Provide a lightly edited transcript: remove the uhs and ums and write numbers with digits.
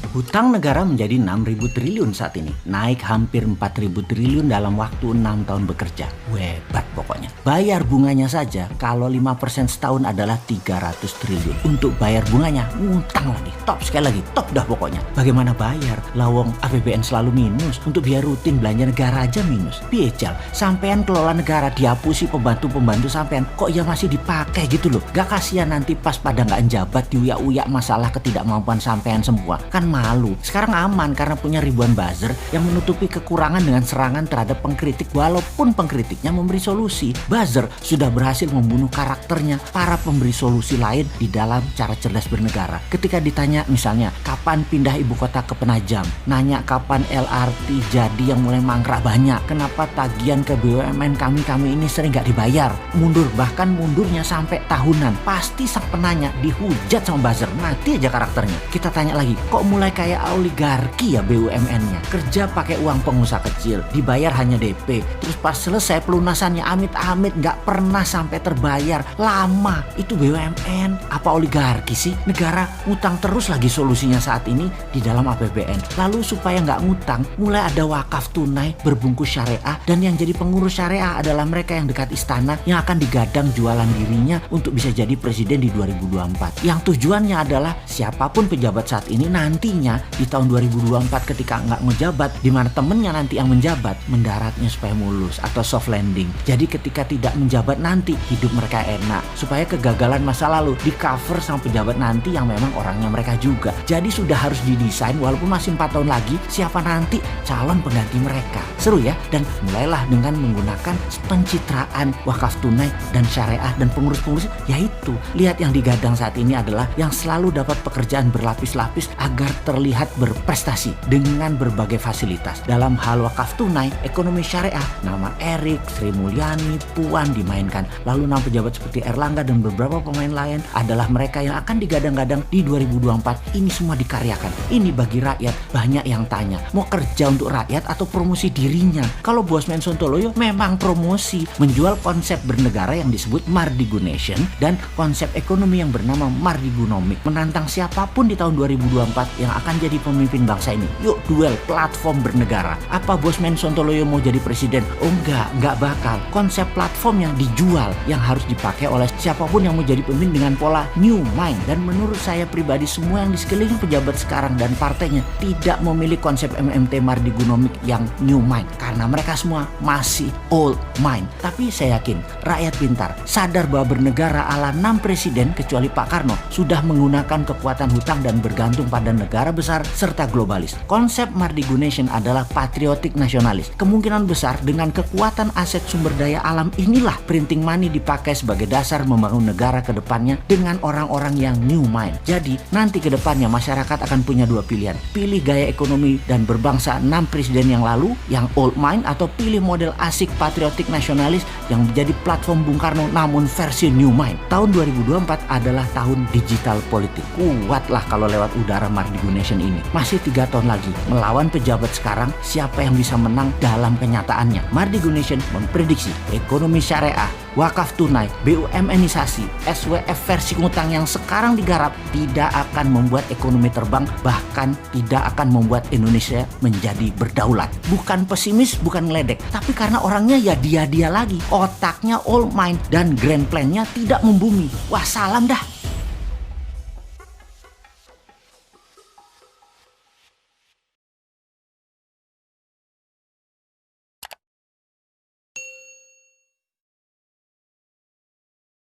Hutang negara menjadi 6.000 triliun saat ini, naik hampir 4.000 triliun dalam waktu 6 tahun bekerja. Hebat pokoknya. Bayar bunganya saja kalau 5% setahun adalah 300 triliun. Untuk bayar bunganya, ngutang lagi. Top sekali lagi, top dah pokoknya. Bagaimana bayar? Lawang APBN selalu minus, untuk biaya rutin belanja negara aja minus. Piejal, sampean kelola negara dihapusi pembantu-pembantu sampean, kok ya masih dipakai gitu loh. Gak kasihan nanti pas pada nggak njabat diuyak-uyak masalah ketidakmampuan sampean semua. Kan malu. Sekarang aman karena punya ribuan buzzer yang menutupi kekurangan dengan serangan terhadap pengkritik walaupun pengkritiknya memberi solusi. Buzzer sudah berhasil membunuh karakternya para pemberi solusi lain di dalam cara cerdas bernegara. Ketika ditanya misalnya kapan pindah ibu kota ke Penajam, nanya kapan LRT jadi yang mulai mangkrak banyak, kenapa tagihan ke BUMN kami ini sering gak dibayar, mundur, bahkan mundurnya sampai tahunan. Pasti sang penanya dihujat sama buzzer, mati aja karakternya. Kita tanya lagi, kok mulai kayak oligarki ya BUMN-nya, kerja pakai uang pengusaha kecil, dibayar hanya DP, terus pas selesai pelunasannya amit-amit nggak pernah sampai terbayar, lama. Itu BUMN apa oligarki sih? Negara ngutang terus lagi solusinya saat ini di dalam APBN. Lalu supaya nggak ngutang, mulai ada wakaf tunai berbungkus syariah, dan yang jadi pengurus syariah adalah mereka yang dekat istana yang akan digadang jualan dirinya untuk bisa jadi presiden di 2024. Yang tujuannya adalah siapapun pejabat saat ini nantinya di tahun 2024 ketika nggak ngejabat, di mana temennya nanti yang menjabat, mendaratnya supaya mulus atau soft landing. Jadi ketika tidak menjabat nanti hidup mereka enak, supaya kegagalan masa lalu di cover sama pejabat nanti yang memang orangnya mereka juga. Jadi sudah harus didesain walaupun masih 4 tahun lagi siapa nanti calon pengganti mereka. Seru ya. Dan mulailah dengan menggunakan pencitraan wakaf tunai dan syariah dan pengurus-pengurus, yaitu lihat yang digadang saat ini adalah yang selalu dapat pekerjaan berlapis-lapis agar terlihat berprestasi dengan berbagai fasilitas. Dalam hal wakaf tunai, ekonomi syariah, nama Erik, Sri Mulyani, Puan dimainkan. Lalu nama pejabat seperti Erlangga dan beberapa pemain lain adalah mereka yang akan digadang-gadang di 2024. Ini semua dikaryakan. Ini bagi rakyat. Banyak yang tanya, mau kerja untuk rakyat atau promosi dirinya? Kalau Bosman Sontoloyo memang promosi, menjual konsep bernegara yang disebut Mardigunation dan konsep ekonomi yang bernama Mardigunomic, menantang siapapun di tahun 2024 yang akan jadi pemimpin bangsa ini. Yuk duel platform bernegara. Apa Bosman Sontoloyo mau jadi presiden? Oh enggak bakal. Konsep platformnya dijual yang harus dipakai oleh siapapun yang mau jadi pemimpin dengan pola new mind. Dan menurut saya pribadi, semua yang di sekeliling pejabat sekarang dan partainya tidak memilih konsep MMT Mardigunomic yang new mind, karena mereka semua masih old mind. Tapi saya yakin rakyat pintar sadar bahwa bernegara ala 6 presiden kecuali Pak Karno sudah menggunakan kekuatan hutang dan bergantung pada negara besar serta globalis. Konsep Mardigunation adalah patriotik nasionalis. Kemungkinan besar dengan kekuatan aset sumber daya alam inilah printing money dipakai sebagai dasar membangun negara ke depannya dengan orang-orang yang new mind. Jadi nanti ke depannya masyarakat akan punya dua pilihan. Pilih gaya ekonomi dan berbangsa 6 presiden yang lalu yang old mind, atau pilih model asik patriotik nasionalis yang menjadi platform Bung Karno namun versi new mind. Tahun 2024 adalah tahun digital politik. Kuatlah kalau lewat udara Mardigunation ini. Masih 3 tahun lagi melawan pejabat sekarang, siapa yang bisa menang dalam kenyataannya? Mardigunation memprediksi ekonomi syariah, wakaf tunai, BUMNisasi, SWF versi ngutang yang sekarang digarap tidak akan membuat ekonomi terbang, bahkan tidak akan membuat Indonesia menjadi berdaulat. Bukan pesimis, bukan ngeledek, tapi karena orangnya ya dia lagi, otaknya old mind dan grand plan-nya tidak membumi. Wah, salam dah.